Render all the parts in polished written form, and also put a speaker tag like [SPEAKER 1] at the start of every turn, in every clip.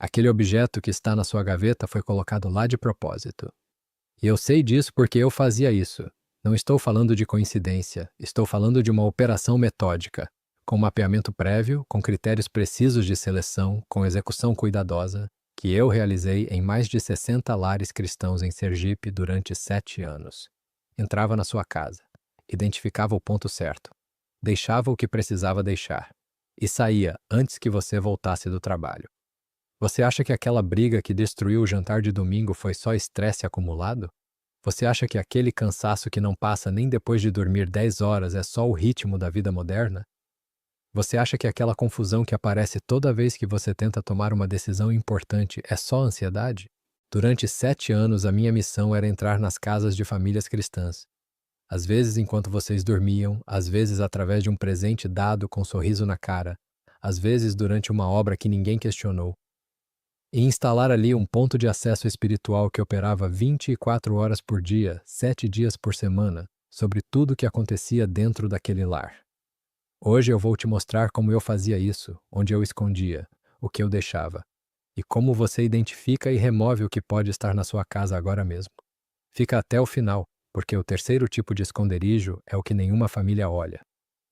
[SPEAKER 1] Aquele objeto que está na sua gaveta foi colocado lá de propósito. E eu sei disso porque eu fazia isso. Não estou falando de coincidência, estou falando de uma operação metódica, com mapeamento prévio, com critérios precisos de seleção, com execução cuidadosa, que eu realizei em mais de 60 lares cristãos em Sergipe durante 7 anos. Entrava na sua casa, identificava o ponto certo, deixava o que precisava deixar e saía antes que você voltasse do trabalho. Você acha que aquela briga que destruiu o jantar de domingo foi só estresse acumulado? Você acha que aquele cansaço que não passa nem depois de dormir 10 horas é só o ritmo da vida moderna? Você acha que aquela confusão que aparece toda vez que você tenta tomar uma decisão importante é só ansiedade? Durante 7 anos, a minha missão era entrar nas casas de famílias cristãs. Às vezes enquanto vocês dormiam, às vezes através de um presente dado com um sorriso na cara, às vezes durante uma obra que ninguém questionou. E instalar ali um ponto de acesso espiritual que operava 24 horas por dia, 7 dias por semana, sobre tudo o que acontecia dentro daquele lar. Hoje eu vou te mostrar como eu fazia isso, onde eu escondia, o que eu deixava, e como você identifica e remove o que pode estar na sua casa agora mesmo. Fica até o final, porque o terceiro tipo de esconderijo é o que nenhuma família olha,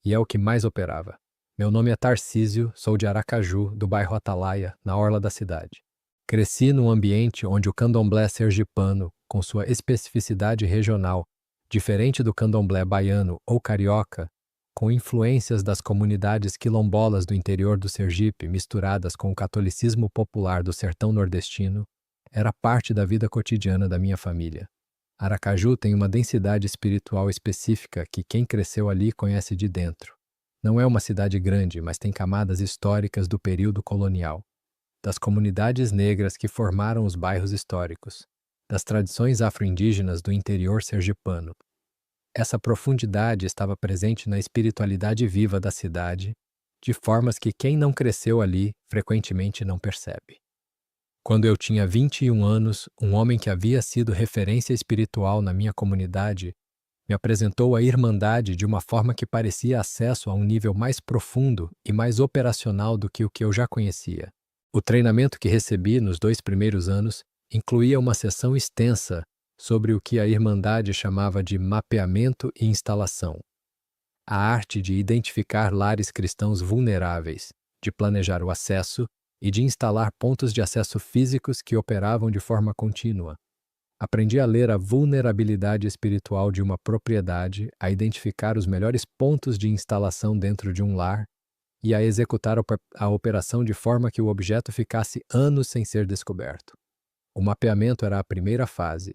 [SPEAKER 1] e é o que mais operava. Meu nome é Tarcísio, sou de Aracaju, do bairro Atalaia, na orla da cidade. Cresci num ambiente onde o candomblé sergipano, com sua especificidade regional, diferente do candomblé baiano ou carioca, com influências das comunidades quilombolas do interior do Sergipe misturadas com o catolicismo popular do sertão nordestino, era parte da vida cotidiana da minha família. Aracaju tem uma densidade espiritual específica que quem cresceu ali conhece de dentro. Não é uma cidade grande, mas tem camadas históricas do período colonial, das comunidades negras que formaram os bairros históricos, das tradições afro-indígenas do interior sergipano. Essa profundidade estava presente na espiritualidade viva da cidade, de formas que quem não cresceu ali frequentemente não percebe. Quando eu tinha 21 anos, um homem que havia sido referência espiritual na minha comunidade me apresentou a Irmandade de uma forma que parecia acesso a um nível mais profundo e mais operacional do que o que eu já conhecia. O treinamento que recebi nos 2 primeiros anos incluía uma sessão extensa sobre o que a Irmandade chamava de mapeamento e instalação. A arte de identificar lares cristãos vulneráveis, de planejar o acesso e de instalar pontos de acesso físicos que operavam de forma contínua. Aprendi a ler a vulnerabilidade espiritual de uma propriedade, a identificar os melhores pontos de instalação dentro de um lar e a executar a operação de forma que o objeto ficasse anos sem ser descoberto. O mapeamento era a primeira fase,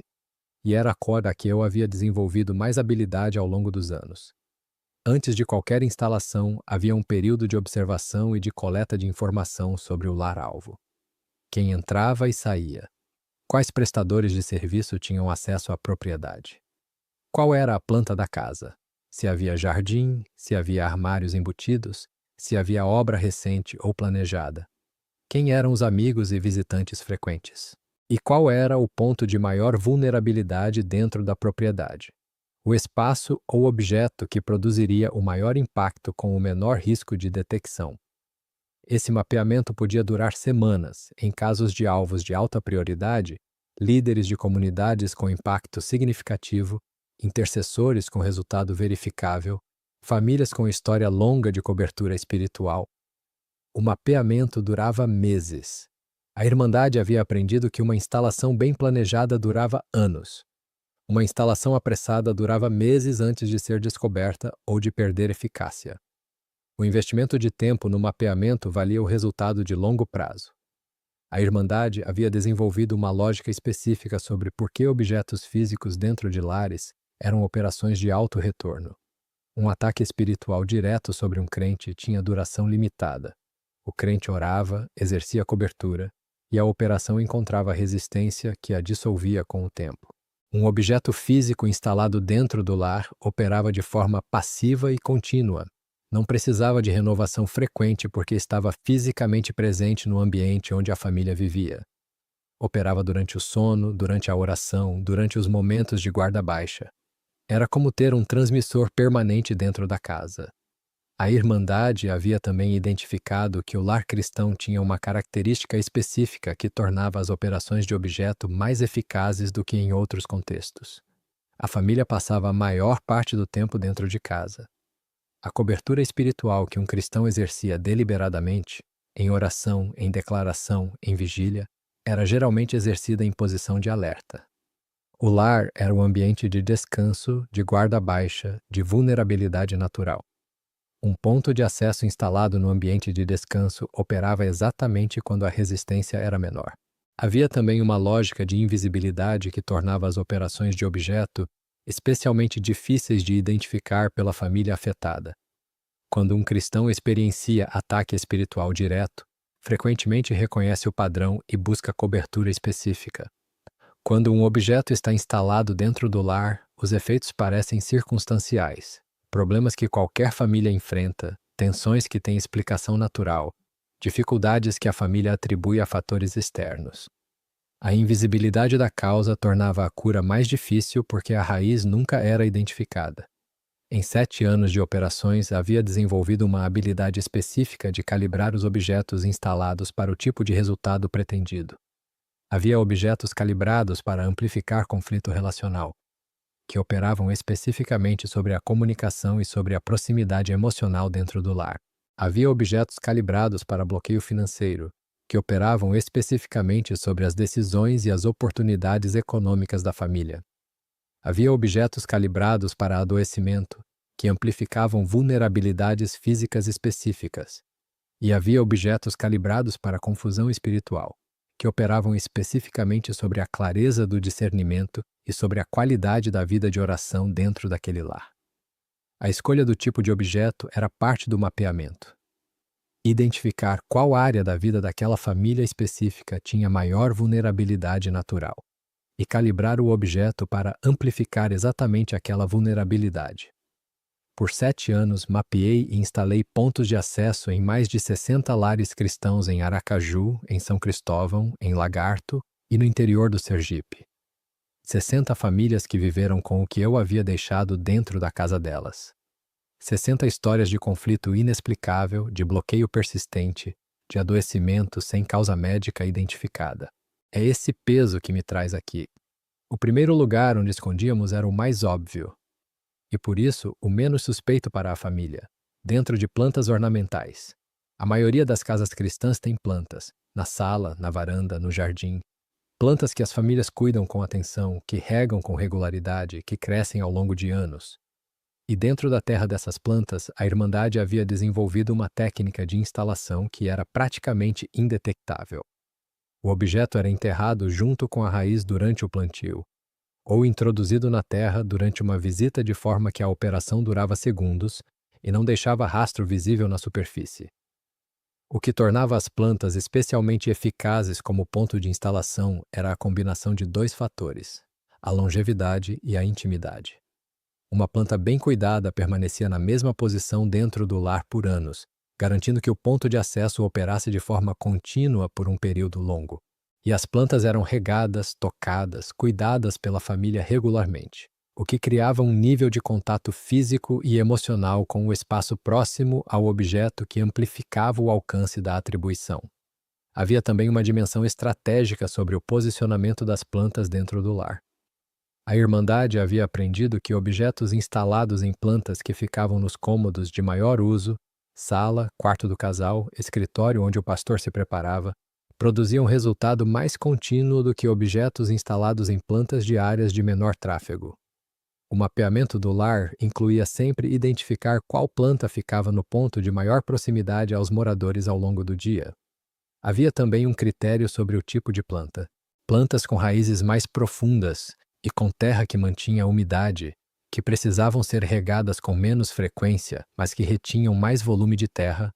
[SPEAKER 1] e era a corda a que eu havia desenvolvido mais habilidade ao longo dos anos. Antes de qualquer instalação, havia um período de observação e de coleta de informação sobre o lar-alvo. Quem entrava e saía. Quais prestadores de serviço tinham acesso à propriedade? Qual era a planta da casa? Se havia jardim, se havia armários embutidos, se havia obra recente ou planejada. Quem eram os amigos e visitantes frequentes? E qual era o ponto de maior vulnerabilidade dentro da propriedade? O espaço ou objeto que produziria o maior impacto com o menor risco de detecção. Esse mapeamento podia durar semanas, em casos de alvos de alta prioridade, líderes de comunidades com impacto significativo, intercessores com resultado verificável, famílias com história longa de cobertura espiritual. O mapeamento durava meses. A Irmandade havia aprendido que uma instalação bem planejada durava anos. Uma instalação apressada durava meses antes de ser descoberta ou de perder eficácia. O investimento de tempo no mapeamento valia o resultado de longo prazo. A Irmandade havia desenvolvido uma lógica específica sobre por que objetos físicos dentro de lares eram operações de alto retorno. Um ataque espiritual direto sobre um crente tinha duração limitada. O crente orava, exercia cobertura, e a operação encontrava resistência que a dissolvia com o tempo. Um objeto físico instalado dentro do lar operava de forma passiva e contínua. Não precisava de renovação frequente porque estava fisicamente presente no ambiente onde a família vivia. Operava durante o sono, durante a oração, durante os momentos de guarda baixa. Era como ter um transmissor permanente dentro da casa. A Irmandade havia também identificado que o lar cristão tinha uma característica específica que tornava as operações de objeto mais eficazes do que em outros contextos. A família passava a maior parte do tempo dentro de casa. A cobertura espiritual que um cristão exercia deliberadamente, em oração, em declaração, em vigília, era geralmente exercida em posição de alerta. O lar era um ambiente de descanso, de guarda baixa, de vulnerabilidade natural. Um ponto de acesso instalado no ambiente de descanso operava exatamente quando a resistência era menor. Havia também uma lógica de invisibilidade que tornava as operações de objeto especialmente difíceis de identificar pela família afetada. Quando um cristão experiencia ataque espiritual direto, frequentemente reconhece o padrão e busca cobertura específica. Quando um objeto está instalado dentro do lar, os efeitos parecem circunstanciais. Problemas que qualquer família enfrenta, tensões que têm explicação natural, dificuldades que a família atribui a fatores externos. A invisibilidade da causa tornava a cura mais difícil porque a raiz nunca era identificada. Em 7 anos de operações, havia desenvolvido uma habilidade específica de calibrar os objetos instalados para o tipo de resultado pretendido. Havia objetos calibrados para amplificar conflito relacional, que operavam especificamente sobre a comunicação e sobre a proximidade emocional dentro do lar. Havia objetos calibrados para bloqueio financeiro, que operavam especificamente sobre as decisões e as oportunidades econômicas da família. Havia objetos calibrados para adoecimento, que amplificavam vulnerabilidades físicas específicas. E havia objetos calibrados para confusão espiritual, que operavam especificamente sobre a clareza do discernimento e sobre a qualidade da vida de oração dentro daquele lar. A escolha do tipo de objeto era parte do mapeamento. Identificar qual área da vida daquela família específica tinha maior vulnerabilidade natural e calibrar o objeto para amplificar exatamente aquela vulnerabilidade. Por 7 anos, mapeei e instalei pontos de acesso em mais de 60 lares cristãos em Aracaju, em São Cristóvão, em Lagarto e no interior do Sergipe. 60 famílias que viveram com o que eu havia deixado dentro da casa delas. 60 histórias de conflito inexplicável, de bloqueio persistente, de adoecimento sem causa médica identificada. É esse peso que me traz aqui. O primeiro lugar onde escondíamos era o mais óbvio, e por isso o menos suspeito para a família, dentro de plantas ornamentais. A maioria das casas cristãs tem plantas, na sala, na varanda, no jardim. Plantas que as famílias cuidam com atenção, que regam com regularidade, que crescem ao longo de anos. E dentro da terra dessas plantas, a Irmandade havia desenvolvido uma técnica de instalação que era praticamente indetectável. O objeto era enterrado junto com a raiz durante o plantio, ou introduzido na terra durante uma visita de forma que a operação durava segundos e não deixava rastro visível na superfície. O que tornava as plantas especialmente eficazes como ponto de instalação era a combinação de 2 fatores, a longevidade e a intimidade. Uma planta bem cuidada permanecia na mesma posição dentro do lar por anos, garantindo que o ponto de acesso operasse de forma contínua por um período longo. E as plantas eram regadas, tocadas, cuidadas pela família regularmente, o que criava um nível de contato físico e emocional com o espaço próximo ao objeto que amplificava o alcance da atribuição. Havia também uma dimensão estratégica sobre o posicionamento das plantas dentro do lar. A Irmandade havia aprendido que objetos instalados em plantas que ficavam nos cômodos de maior uso, sala, quarto do casal, escritório onde o pastor se preparava, produziam resultado mais contínuo do que objetos instalados em plantas de áreas de menor tráfego. O mapeamento do lar incluía sempre identificar qual planta ficava no ponto de maior proximidade aos moradores ao longo do dia. Havia também um critério sobre o tipo de planta. Plantas com raízes mais profundas e com terra que mantinha a umidade, que precisavam ser regadas com menos frequência, mas que retinham mais volume de terra,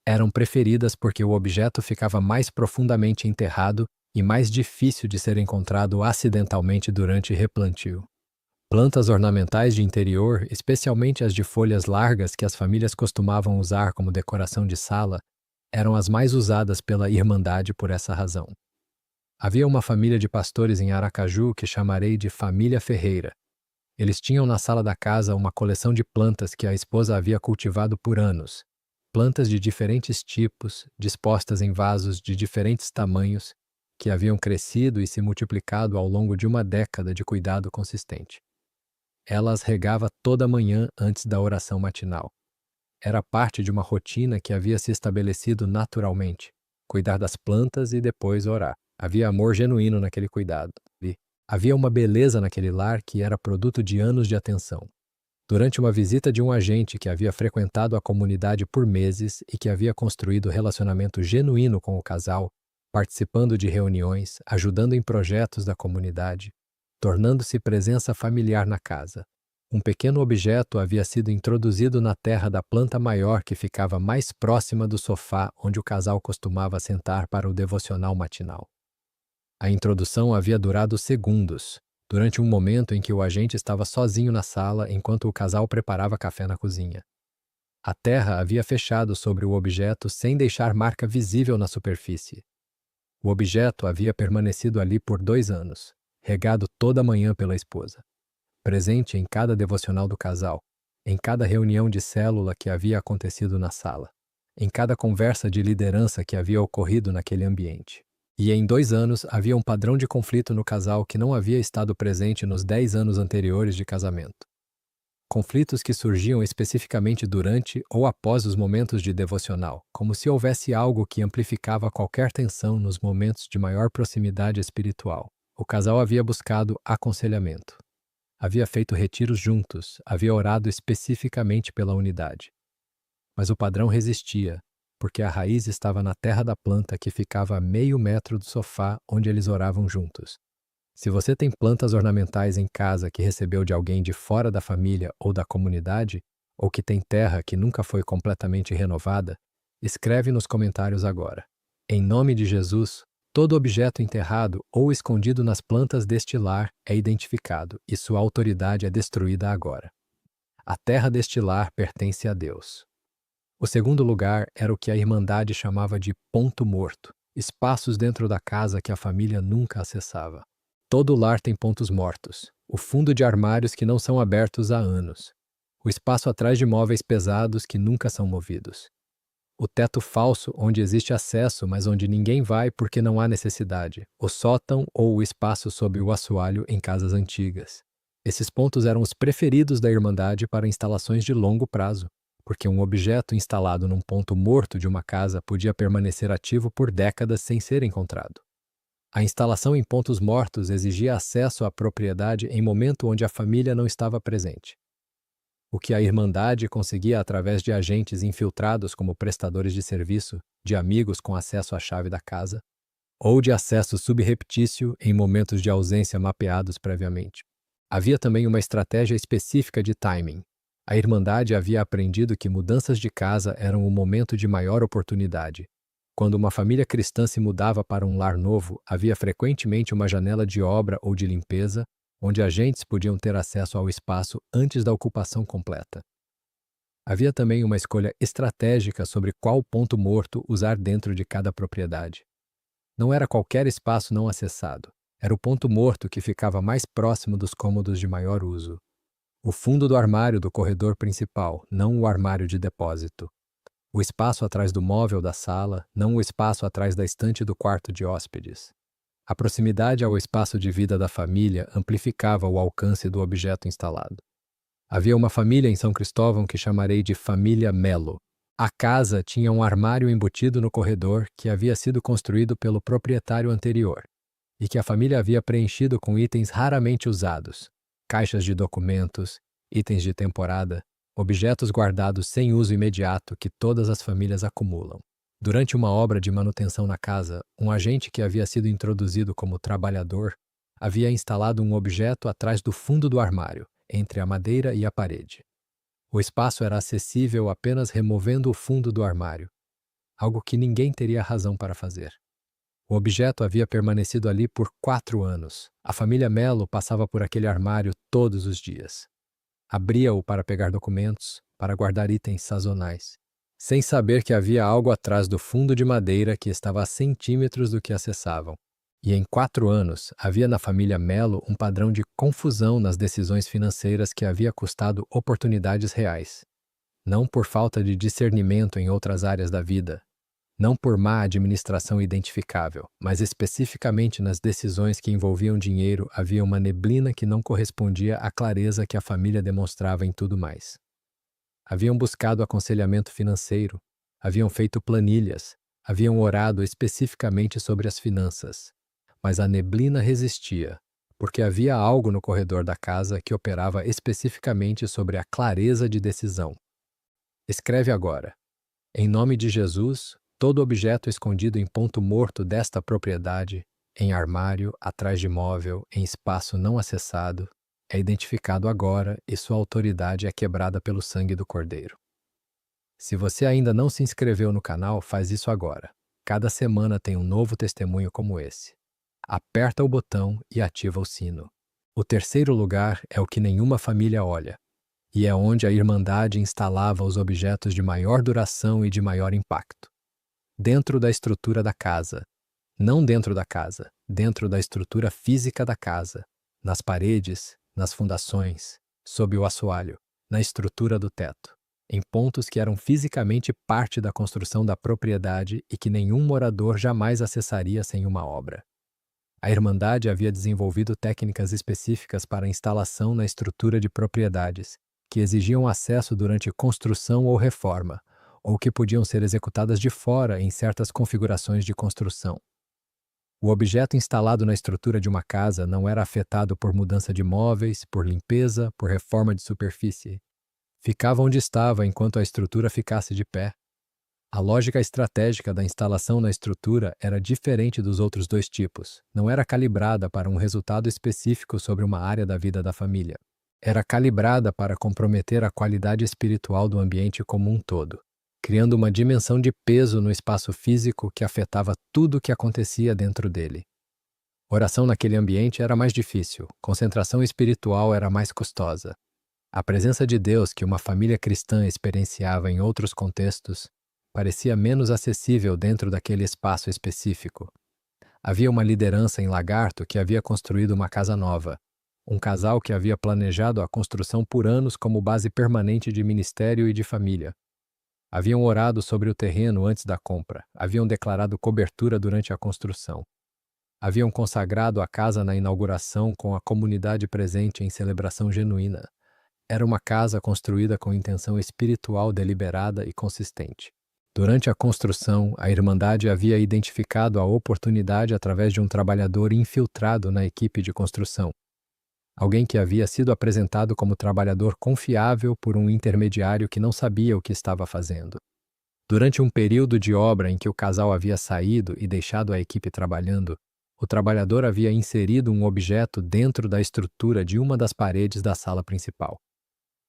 [SPEAKER 1] eram preferidas porque o objeto ficava mais profundamente enterrado e mais difícil de ser encontrado acidentalmente durante replantio. Plantas ornamentais de interior, especialmente as de folhas largas que as famílias costumavam usar como decoração de sala, eram as mais usadas pela Irmandade por essa razão. Havia uma família de pastores em Aracaju que chamarei de Família Ferreira. Eles tinham na sala da casa uma coleção de plantas que a esposa havia cultivado por anos. Plantas de diferentes tipos, dispostas em vasos de diferentes tamanhos, que haviam crescido e se multiplicado ao longo de uma década de cuidado consistente. Ela as regava toda manhã antes da oração matinal. Era parte de uma rotina que havia se estabelecido naturalmente. Cuidar das plantas e depois orar. Havia amor genuíno naquele cuidado. E havia uma beleza naquele lar que era produto de anos de atenção. Durante uma visita de um agente que havia frequentado a comunidade por meses e que havia construído relacionamento genuíno com o casal, participando de reuniões, ajudando em projetos da comunidade, tornando-se presença familiar na casa. Um pequeno objeto havia sido introduzido na terra da planta maior que ficava mais próxima do sofá onde o casal costumava sentar para o devocional matinal. A introdução havia durado segundos, durante um momento em que o agente estava sozinho na sala enquanto o casal preparava café na cozinha. A terra havia fechado sobre o objeto sem deixar marca visível na superfície. O objeto havia permanecido ali por 2 anos, regado toda manhã pela esposa. Presente em cada devocional do casal, em cada reunião de célula que havia acontecido na sala, em cada conversa de liderança que havia ocorrido naquele ambiente. E em 2 anos havia um padrão de conflito no casal que não havia estado presente nos 10 anos anteriores de casamento. Conflitos que surgiam especificamente durante ou após os momentos de devocional, como se houvesse algo que amplificava qualquer tensão nos momentos de maior proximidade espiritual. O casal havia buscado aconselhamento. Havia feito retiros juntos, havia orado especificamente pela unidade. Mas o padrão resistia, porque a raiz estava na terra da planta que ficava a meio metro do sofá onde eles oravam juntos. Se você tem plantas ornamentais em casa que recebeu de alguém de fora da família ou da comunidade, ou que tem terra que nunca foi completamente renovada, escreve nos comentários agora. Em nome de Jesus, todo objeto enterrado ou escondido nas plantas deste lar é identificado e sua autoridade é destruída agora. A terra deste lar pertence a Deus. O segundo lugar era o que a Irmandade chamava de ponto morto, espaços dentro da casa que a família nunca acessava. Todo lar tem pontos mortos, o fundo de armários que não são abertos há anos, o espaço atrás de móveis pesados que nunca são movidos, o teto falso onde existe acesso, mas onde ninguém vai porque não há necessidade, o sótão ou o espaço sob o assoalho em casas antigas. Esses pontos eram os preferidos da Irmandade para instalações de longo prazo, porque um objeto instalado num ponto morto de uma casa podia permanecer ativo por décadas sem ser encontrado. A instalação em pontos mortos exigia acesso à propriedade em momento onde a família não estava presente. O que a Irmandade conseguia através de agentes infiltrados como prestadores de serviço, de amigos com acesso à chave da casa, ou de acesso subreptício em momentos de ausência mapeados previamente. Havia também uma estratégia específica de timing. A Irmandade havia aprendido que mudanças de casa eram o momento de maior oportunidade. Quando uma família cristã se mudava para um lar novo, havia frequentemente uma janela de obra ou de limpeza, onde agentes podiam ter acesso ao espaço antes da ocupação completa. Havia também uma escolha estratégica sobre qual ponto morto usar dentro de cada propriedade. Não era qualquer espaço não acessado, era o ponto morto que ficava mais próximo dos cômodos de maior uso. O fundo do armário do corredor principal, não o armário de depósito. O espaço atrás do móvel da sala, não o espaço atrás da estante do quarto de hóspedes. A proximidade ao espaço de vida da família amplificava o alcance do objeto instalado. Havia uma família em São Cristóvão que chamarei de família Melo. A casa tinha um armário embutido no corredor que havia sido construído pelo proprietário anterior e que a família havia preenchido com itens raramente usados, caixas de documentos, itens de temporada, objetos guardados sem uso imediato que todas as famílias acumulam. Durante uma obra de manutenção na casa, um agente que havia sido introduzido como trabalhador havia instalado um objeto atrás do fundo do armário, entre a madeira e a parede. O espaço era acessível apenas removendo o fundo do armário, algo que ninguém teria razão para fazer. O objeto havia permanecido ali por 4 anos. A família Melo passava por aquele armário todos os dias. Abria-o para pegar documentos, para guardar itens sazonais, sem saber que havia algo atrás do fundo de madeira que estava a centímetros do que acessavam. E em 4 anos, havia na família Mello um padrão de confusão nas decisões financeiras que havia custado oportunidades reais. Não por falta de discernimento em outras áreas da vida, não por má administração identificável, mas especificamente nas decisões que envolviam dinheiro havia uma neblina que não correspondia à clareza que a família demonstrava em tudo mais. Haviam buscado aconselhamento financeiro, haviam feito planilhas, haviam orado especificamente sobre as finanças, mas a neblina resistia, porque havia algo no corredor da casa que operava especificamente sobre a clareza de decisão. Escreve agora: em nome de Jesus, todo objeto escondido em ponto morto desta propriedade, em armário, atrás de móvel, em espaço não acessado, é identificado agora e sua autoridade é quebrada pelo sangue do Cordeiro. Se você ainda não se inscreveu no canal, faz isso agora. Cada semana tem um novo testemunho como esse. Aperta o botão e ativa o sino. O terceiro lugar é o que nenhuma família olha, e é onde a Irmandade instalava os objetos de maior duração e de maior impacto. Dentro da estrutura da casa. Não dentro da casa, dentro da estrutura física da casa, nas paredes, nas fundações, sob o assoalho, na estrutura do teto, em pontos que eram fisicamente parte da construção da propriedade e que nenhum morador jamais acessaria sem uma obra. A Irmandade havia desenvolvido técnicas específicas para a instalação na estrutura de propriedades, que exigiam acesso durante construção ou reforma, ou que podiam ser executadas de fora em certas configurações de construção. O objeto instalado na estrutura de uma casa não era afetado por mudança de móveis, por limpeza, por reforma de superfície. Ficava onde estava enquanto a estrutura ficasse de pé. A lógica estratégica da instalação na estrutura era diferente dos outros dois tipos. Não era calibrada para um resultado específico sobre uma área da vida da família. Era calibrada para comprometer a qualidade espiritual do ambiente como um todo, criando uma dimensão de peso no espaço físico que afetava tudo o que acontecia dentro dele. Oração naquele ambiente era mais difícil, concentração espiritual era mais custosa. A presença de Deus que uma família cristã experienciava em outros contextos parecia menos acessível dentro daquele espaço específico. Havia uma liderança em Lagarto que havia construído uma casa nova, um casal que havia planejado a construção por anos como base permanente de ministério e de família. Haviam orado sobre o terreno antes da compra, haviam declarado cobertura durante a construção. Haviam consagrado a casa na inauguração com a comunidade presente em celebração genuína. Era uma casa construída com intenção espiritual deliberada e consistente. Durante a construção, a Irmandade havia identificado a oportunidade através de um trabalhador infiltrado na equipe de construção. Alguém que havia sido apresentado como trabalhador confiável por um intermediário que não sabia o que estava fazendo. Durante um período de obra em que o casal havia saído e deixado a equipe trabalhando, o trabalhador havia inserido um objeto dentro da estrutura de uma das paredes da sala principal.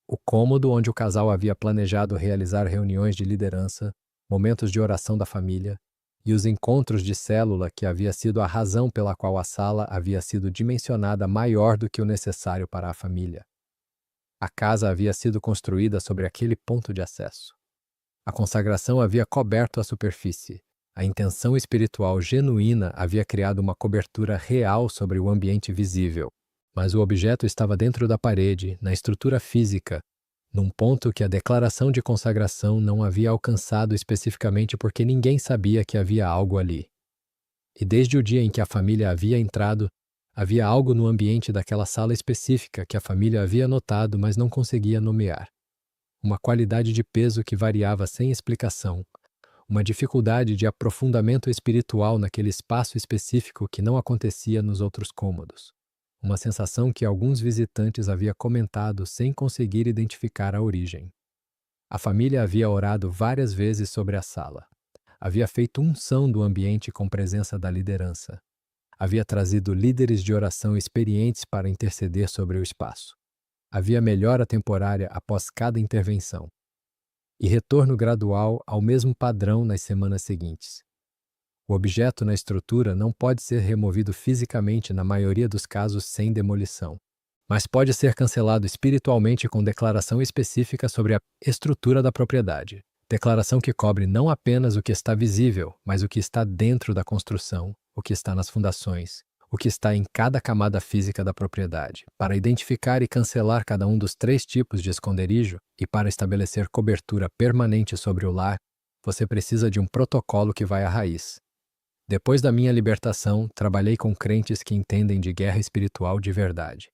[SPEAKER 1] O cômodo onde o casal havia planejado realizar reuniões de liderança, momentos de oração da família e os encontros de célula que havia sido a razão pela qual a sala havia sido dimensionada maior do que o necessário para a família. A casa havia sido construída sobre aquele ponto de acesso. A consagração havia coberto a superfície. A intenção espiritual genuína havia criado uma cobertura real sobre o ambiente visível, mas o objeto estava dentro da parede, na estrutura física, num ponto que a declaração de consagração não havia alcançado especificamente porque ninguém sabia que havia algo ali. E desde o dia em que a família havia entrado, havia algo no ambiente daquela sala específica que a família havia notado, mas não conseguia nomear. Uma qualidade de peso que variava sem explicação, uma dificuldade de aprofundamento espiritual naquele espaço específico que não acontecia nos outros cômodos. Uma sensação que alguns visitantes havia comentado sem conseguir identificar a origem. A família havia orado várias vezes sobre a sala. Havia feito unção do ambiente com presença da liderança. Havia trazido líderes de oração experientes para interceder sobre o espaço. Havia melhora temporária após cada intervenção. E retorno gradual ao mesmo padrão nas semanas seguintes. O objeto na estrutura não pode ser removido fisicamente na maioria dos casos sem demolição, mas pode ser cancelado espiritualmente com declaração específica sobre a estrutura da propriedade. Declaração que cobre não apenas o que está visível, mas o que está dentro da construção, o que está nas fundações, o que está em cada camada física da propriedade, para identificar e cancelar cada um dos 3 tipos de esconderijo e para estabelecer cobertura permanente sobre o lar, você precisa de um protocolo que vai à raiz. Depois da minha libertação, trabalhei com crentes que entendem de guerra espiritual de verdade.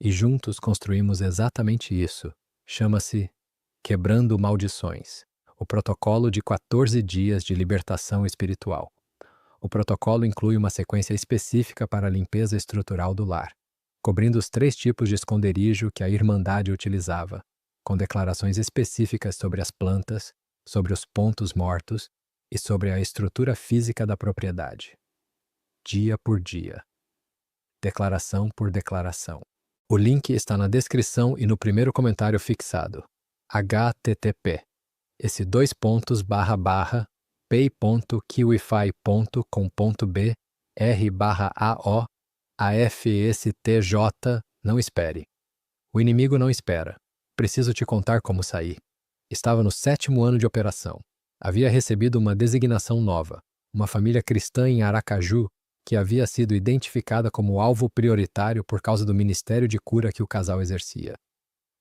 [SPEAKER 1] E juntos construímos exatamente isso. Chama-se Quebrando Maldições, o protocolo de 14 dias de libertação espiritual. O protocolo inclui uma sequência específica para a limpeza estrutural do lar, cobrindo os 3 tipos de esconderijo que a Irmandade utilizava, com declarações específicas sobre as plantas, sobre os pontos mortos e sobre a estrutura física da propriedade. Dia por dia. Declaração por declaração. O link está na descrição e no primeiro comentário fixado. http esse 2 pontos / pay.kiwify.com.br /AO AFSTJ. Não espere. O inimigo não espera. Preciso te contar como saí. Estava no 7º ano de operação. Havia recebido uma designação nova, uma família cristã em Aracaju, que havia sido identificada como alvo prioritário por causa do ministério de cura que o casal exercia.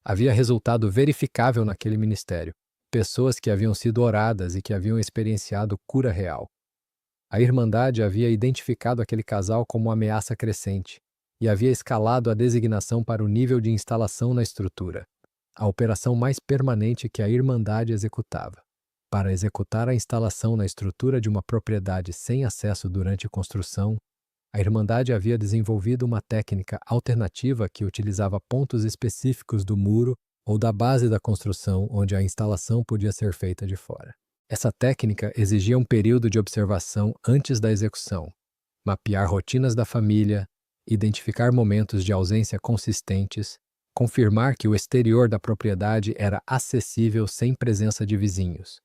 [SPEAKER 1] Havia resultado verificável naquele ministério, pessoas que haviam sido oradas e que haviam experienciado cura real. A Irmandade havia identificado aquele casal como ameaça crescente e havia escalado a designação para o nível de instalação na estrutura, a operação mais permanente que a Irmandade executava. Para executar a instalação na estrutura de uma propriedade sem acesso durante a construção, a Irmandade havia desenvolvido uma técnica alternativa que utilizava pontos específicos do muro ou da base da construção onde a instalação podia ser feita de fora. Essa técnica exigia um período de observação antes da execução, mapear rotinas da família, identificar momentos de ausência consistentes, confirmar que o exterior da propriedade era acessível sem presença de vizinhos.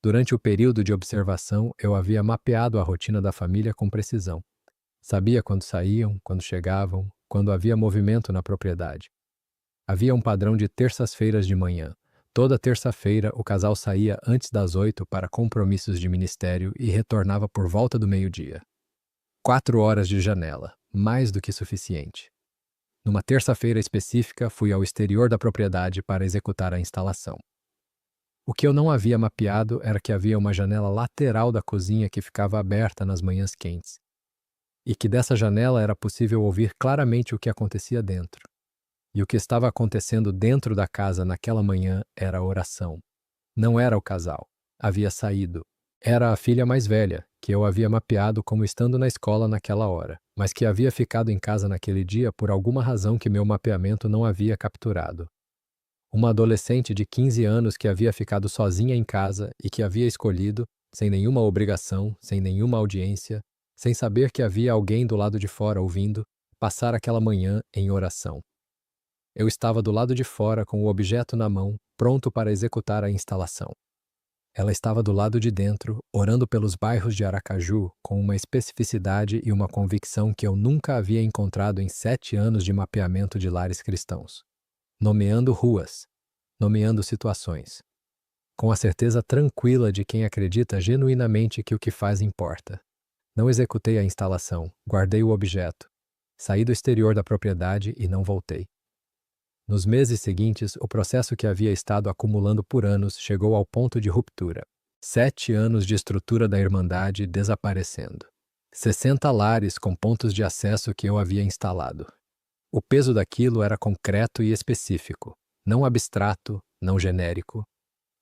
[SPEAKER 1] Durante o período de observação, eu havia mapeado a rotina da família com precisão. Sabia quando saíam, quando chegavam, quando havia movimento na propriedade. Havia um padrão de terças-feiras de manhã. Toda terça-feira, o casal saía antes das 8 para compromissos de ministério e retornava por volta do meio-dia. 4 horas de janela, mais do que suficiente. Numa terça-feira específica, fui ao exterior da propriedade para executar a instalação. O que eu não havia mapeado era que havia uma janela lateral da cozinha que ficava aberta nas manhãs quentes, e que dessa janela era possível ouvir claramente o que acontecia dentro. E o que estava acontecendo dentro da casa naquela manhã era a oração. Não era o casal. Havia saído. Era a filha mais velha, que eu havia mapeado como estando na escola naquela hora, mas que havia ficado em casa naquele dia por alguma razão que meu mapeamento não havia capturado. Uma adolescente de 15 anos que havia ficado sozinha em casa e que havia escolhido, sem nenhuma obrigação, sem nenhuma audiência, sem saber que havia alguém do lado de fora ouvindo, passar aquela manhã em oração. Eu estava do lado de fora com o objeto na mão, pronto para executar a instalação. Ela estava do lado de dentro, orando pelos bairros de Aracaju, com uma especificidade e uma convicção que eu nunca havia encontrado em 7 anos de mapeamento de lares cristãos. Nomeando ruas, nomeando situações, com a certeza tranquila de quem acredita genuinamente que o que faz importa. Não executei a instalação, guardei o objeto, saí do exterior da propriedade e não voltei. Nos meses seguintes, o processo que havia estado acumulando por anos chegou ao ponto de ruptura. 7 anos de estrutura da Irmandade desaparecendo. 60 lares com pontos de acesso que eu havia instalado. O peso daquilo era concreto e específico, não abstrato, não genérico.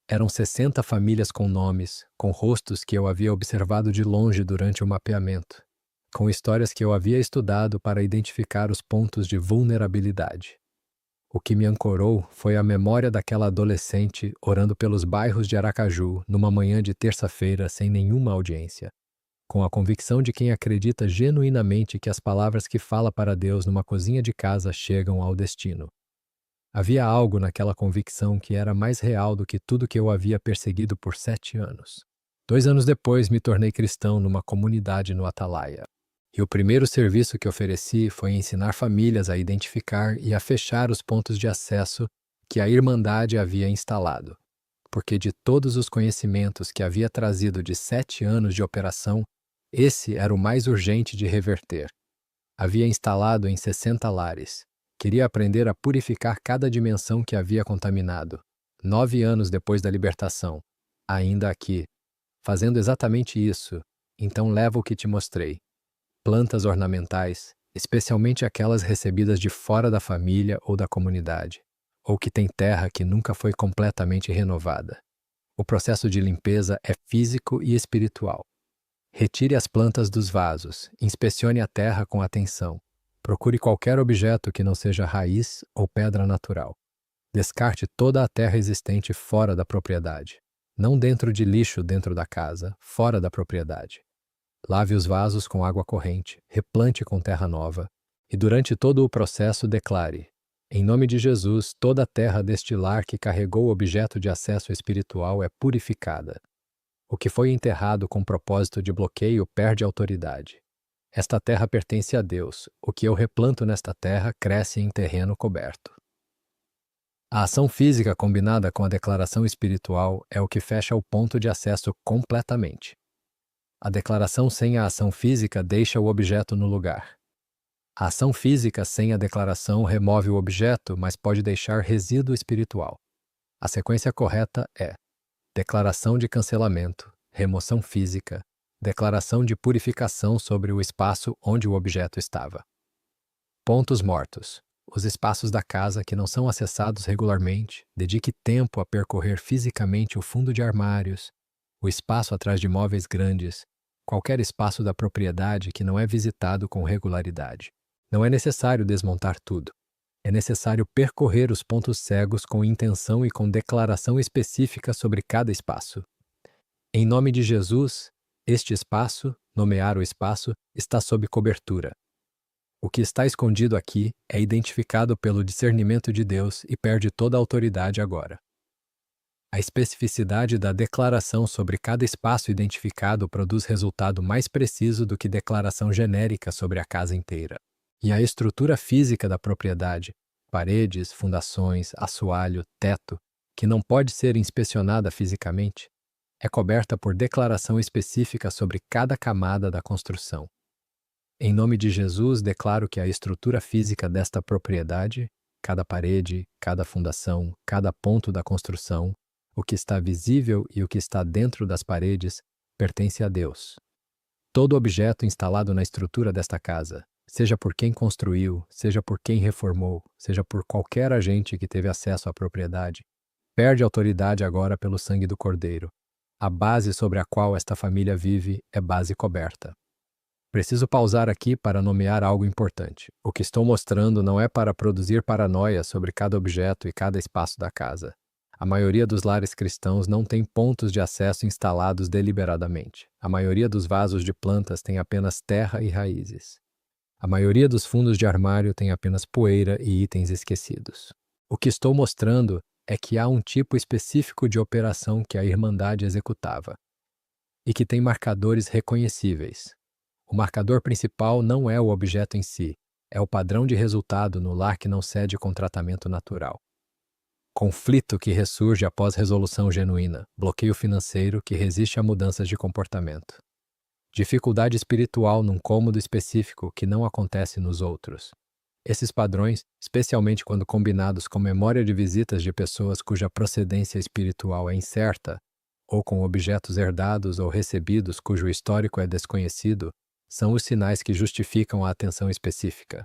[SPEAKER 1] Eram 60 famílias com nomes, com rostos que eu havia observado de longe durante o mapeamento, com histórias que eu havia estudado para identificar os pontos de vulnerabilidade. O que me ancorou foi a memória daquela adolescente orando pelos bairros de Aracaju numa manhã de terça-feira sem nenhuma audiência, com a convicção de quem acredita genuinamente que as palavras que fala para Deus numa cozinha de casa chegam ao destino. Havia algo naquela convicção que era mais real do que tudo que eu havia perseguido por 7 anos. 2 anos depois, me tornei cristão numa comunidade no Atalaia. E o primeiro serviço que ofereci foi ensinar famílias a identificar e a fechar os pontos de acesso que a Irmandade havia instalado, porque de todos os conhecimentos que havia trazido de 7 anos de operação, Esse era o mais urgente de reverter. Havia instalado em 60 lares. Queria aprender a purificar cada dimensão que havia contaminado. 9 anos depois da libertação, ainda aqui, fazendo exatamente isso, então leva o que te mostrei. Plantas ornamentais, especialmente aquelas recebidas de fora da família ou da comunidade, ou que têm terra que nunca foi completamente renovada. O processo de limpeza é físico e espiritual. Retire as plantas dos vasos, inspecione a terra com atenção. Procure qualquer objeto que não seja raiz ou pedra natural. Descarte toda a terra existente fora da propriedade. Não dentro de lixo dentro da casa, fora da propriedade. Lave os vasos com água corrente, replante com terra nova, e durante todo o processo declare: em nome de Jesus, toda a terra deste lar que carregou o objeto de acesso espiritual é purificada. O que foi enterrado com propósito de bloqueio perde autoridade. Esta terra pertence a Deus. O que eu replanto nesta terra cresce em terreno coberto. A ação física combinada com a declaração espiritual é o que fecha o ponto de acesso completamente. A declaração sem a ação física deixa o objeto no lugar. A ação física sem a declaração remove o objeto, mas pode deixar resíduo espiritual. A sequência correta é: declaração de cancelamento, remoção física, declaração de purificação sobre o espaço onde o objeto estava. Pontos mortos. Os espaços da casa que não são acessados regularmente, dedique tempo a percorrer fisicamente o fundo de armários, o espaço atrás de móveis grandes, qualquer espaço da propriedade que não é visitado com regularidade. Não é necessário desmontar tudo. É necessário percorrer os pontos cegos com intenção e com declaração específica sobre cada espaço. Em nome de Jesus, este espaço, nomear o espaço, está sob cobertura. O que está escondido aqui é identificado pelo discernimento de Deus e perde toda a autoridade agora. A especificidade da declaração sobre cada espaço identificado produz resultado mais preciso do que declaração genérica sobre a casa inteira. E a estrutura física da propriedade, paredes, fundações, assoalho, teto, que não pode ser inspecionada fisicamente, é coberta por declaração específica sobre cada camada da construção. Em nome de Jesus, declaro que a estrutura física desta propriedade, cada parede, cada fundação, cada ponto da construção, o que está visível e o que está dentro das paredes, pertence a Deus. Todo objeto instalado na estrutura desta casa, seja por quem construiu, seja por quem reformou, seja por qualquer agente que teve acesso à propriedade, perde autoridade agora pelo sangue do Cordeiro. A base sobre a qual esta família vive é base coberta. Preciso pausar aqui para nomear algo importante. O que estou mostrando não é para produzir paranoia sobre cada objeto e cada espaço da casa. A maioria dos lares cristãos não tem pontos de acesso instalados deliberadamente. A maioria dos vasos de plantas tem apenas terra e raízes. A maioria dos fundos de armário tem apenas poeira e itens esquecidos. O que estou mostrando é que há um tipo específico de operação que a Irmandade executava e que tem marcadores reconhecíveis. O marcador principal não é o objeto em si, é o padrão de resultado no lar que não cede com tratamento natural. Conflito que ressurge após resolução genuína, bloqueio financeiro que resiste a mudanças de comportamento. Dificuldade espiritual num cômodo específico que não acontece nos outros. Esses padrões, especialmente quando combinados com memória de visitas de pessoas cuja procedência espiritual é incerta, ou com objetos herdados ou recebidos cujo histórico é desconhecido, são os sinais que justificam a atenção específica.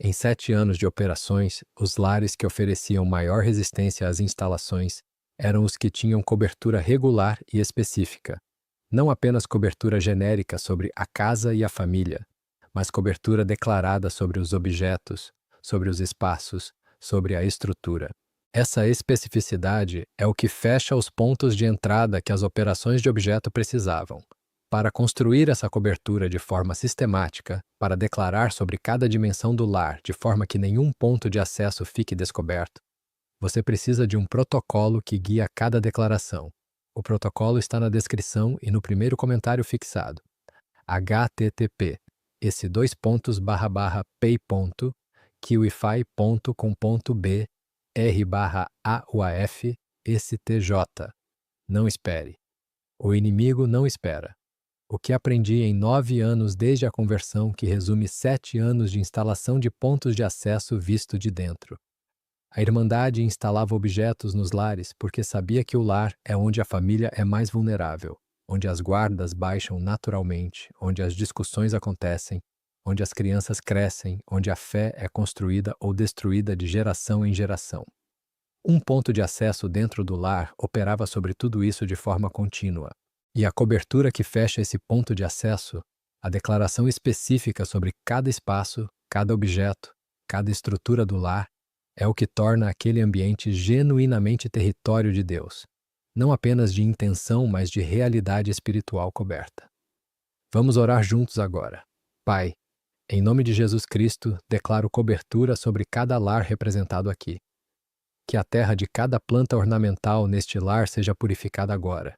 [SPEAKER 1] Em 7 anos de operações, os lares que ofereciam maior resistência às instalações eram os que tinham cobertura regular e específica. Não apenas cobertura genérica sobre a casa e a família, mas cobertura declarada sobre os objetos, sobre os espaços, sobre a estrutura. Essa especificidade é o que fecha os pontos de entrada que as operações de objeto precisavam. Para construir essa cobertura de forma sistemática, para declarar sobre cada dimensão do lar de forma que nenhum ponto de acesso fique descoberto, você precisa de um protocolo que guia cada declaração. O protocolo está na descrição e no primeiro comentário fixado. http pay.kiwify.com.br/auaf stj. Não espere. O inimigo não espera. O que aprendi em 9 anos desde a conversão, que resume 7 anos de instalação de pontos de acesso visto de dentro. A Irmandade instalava objetos nos lares porque sabia que o lar é onde a família é mais vulnerável, onde as guardas baixam naturalmente, onde as discussões acontecem, onde as crianças crescem, onde a fé é construída ou destruída de geração em geração. Um ponto de acesso dentro do lar operava sobre tudo isso de forma contínua. E a cobertura que fecha esse ponto de acesso, a declaração específica sobre cada espaço, cada objeto, cada estrutura do lar, é o que torna aquele ambiente genuinamente território de Deus, não apenas de intenção, mas de realidade espiritual coberta. Vamos orar juntos agora. Pai, em nome de Jesus Cristo, declaro cobertura sobre cada lar representado aqui. Que a terra de cada planta ornamental neste lar seja purificada agora.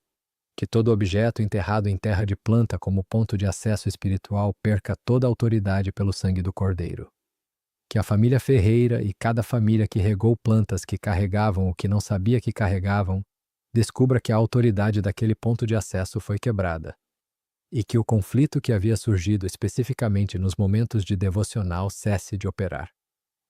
[SPEAKER 1] Que todo objeto enterrado em terra de planta como ponto de acesso espiritual perca toda a autoridade pelo sangue do Cordeiro. Que a família Ferreira e cada família que regou plantas que carregavam o que não sabia que carregavam, descubra que a autoridade daquele ponto de acesso foi quebrada. E que o conflito que havia surgido especificamente nos momentos de devocional cesse de operar.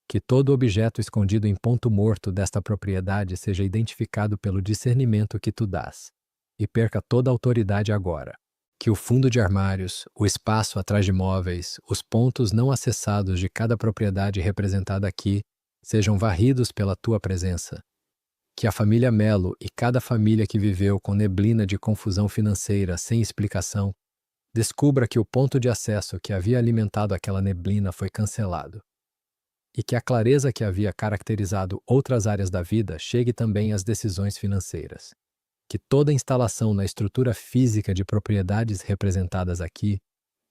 [SPEAKER 1] Que todo objeto escondido em ponto morto desta propriedade seja identificado pelo discernimento que tu dás, e perca toda a autoridade agora. Que o fundo de armários, o espaço atrás de móveis, os pontos não acessados de cada propriedade representada aqui sejam varridos pela tua presença. Que a família Melo e cada família que viveu com neblina de confusão financeira sem explicação descubra que o ponto de acesso que havia alimentado aquela neblina foi cancelado. E que a clareza que havia caracterizado outras áreas da vida chegue também às decisões financeiras. Que toda instalação na estrutura física de propriedades representadas aqui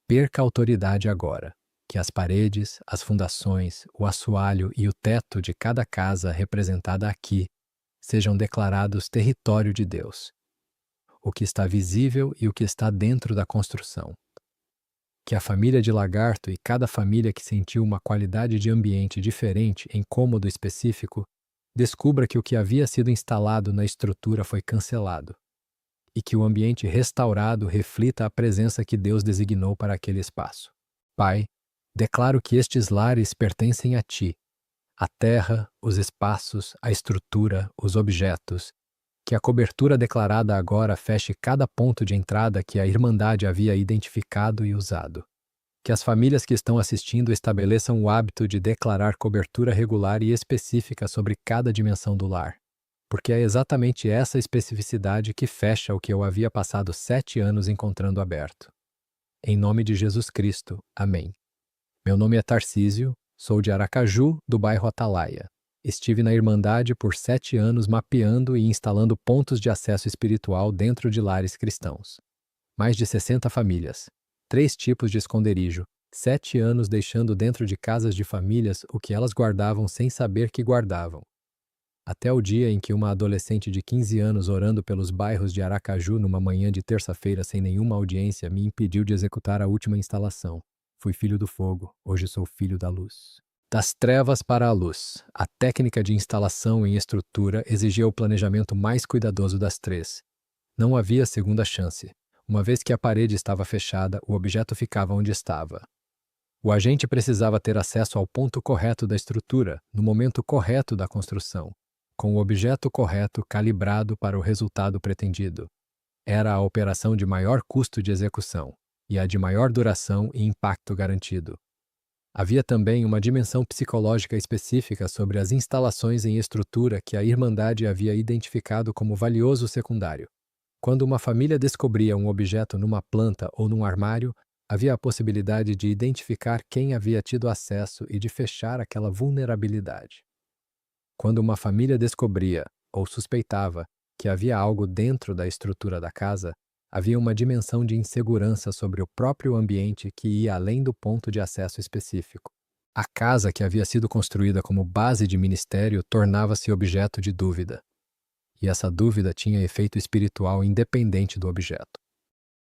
[SPEAKER 1] perca autoridade agora. Que as paredes, as fundações, o assoalho e o teto de cada casa representada aqui sejam declarados território de Deus. O que está visível e o que está dentro da construção. Que a família de Lagarto e cada família que sentiu uma qualidade de ambiente diferente em cômodo específico descubra que o que havia sido instalado na estrutura foi cancelado e que o ambiente restaurado reflita a presença que Deus designou para aquele espaço. Pai, declaro que estes lares pertencem a Ti, a terra, os espaços, a estrutura, os objetos, que a cobertura declarada agora feche cada ponto de entrada que a Irmandade havia identificado e usado. Que as famílias que estão assistindo estabeleçam o hábito de declarar cobertura regular e específica sobre cada dimensão do lar, porque é exatamente essa especificidade que fecha o que eu havia passado 7 anos encontrando aberto. Em nome de Jesus Cristo. Amém. Meu nome é Tarcísio, sou de Aracaju, do bairro Atalaia. Estive na Irmandade por 7 anos mapeando e instalando pontos de acesso espiritual dentro de lares cristãos. Mais de 60 famílias, 3 tipos de esconderijo, 7 anos deixando dentro de casas de famílias o que elas guardavam sem saber que guardavam. Até o dia em que uma adolescente de 15 anos orando pelos bairros de Aracaju numa manhã de terça-feira sem nenhuma audiência me impediu de executar a última instalação. Fui filho do fogo, hoje sou filho da luz. Das trevas para a luz, a técnica de instalação em estrutura exigia o planejamento mais cuidadoso das 3. Não havia segunda chance. Uma vez que a parede estava fechada, o objeto ficava onde estava. O agente precisava ter acesso ao ponto correto da estrutura, no momento correto da construção, com o objeto correto calibrado para o resultado pretendido. Era a operação de maior custo de execução e a de maior duração e impacto garantido. Havia também uma dimensão psicológica específica sobre as instalações em estrutura que a Irmandade havia identificado como valioso secundário. Quando uma família descobria um objeto numa planta ou num armário, havia a possibilidade de identificar quem havia tido acesso e de fechar aquela vulnerabilidade. Quando uma família descobria, ou suspeitava, que havia algo dentro da estrutura da casa, havia uma dimensão de insegurança sobre o próprio ambiente que ia além do ponto de acesso específico. A casa que havia sido construída como base de ministério tornava-se objeto de dúvida. E essa dúvida tinha efeito espiritual independente do objeto.